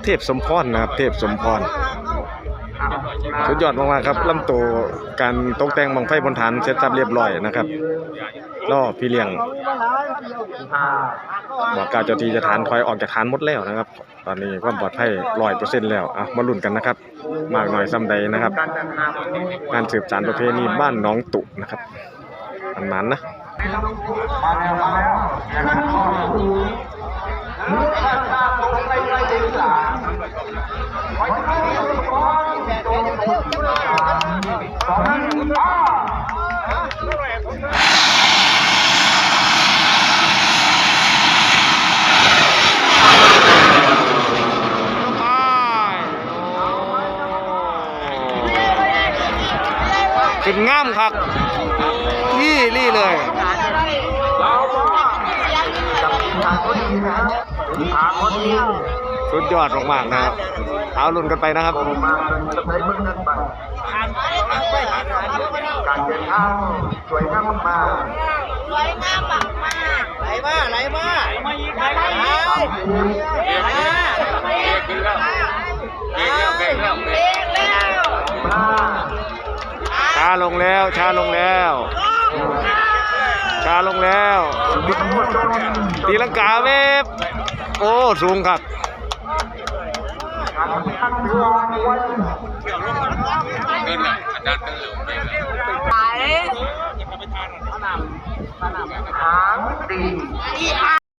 เทพสมพรนะครับเทพสมพรสุดยอดมากๆครับลำตัวการตกแต่งบังไฟบนฐานเสร็จสับเรียบร้อยนะครับล่อพี่เลี้ยงบอกกล่าวเจ้าที่เจ้าฐานถอยออกจากฐานหมดแล้วนะครับตอนนี้ความปลอดภัย100%แล้วมาลุ้นกันนะครับมากหน่อยซ้ำใดนะครับการสืบสานประเพณีบ้านหนองตุนะครับมันนะขึ้นง่ามครับรี่เลยสุดยอดมากๆนะครับเอาลุ้นกันไปนะครับการเดินทางสวยงามมากสวยงามมากไหลมาช้าลงแล้วตีลังกาเวฟโอ้สูงครับหางดี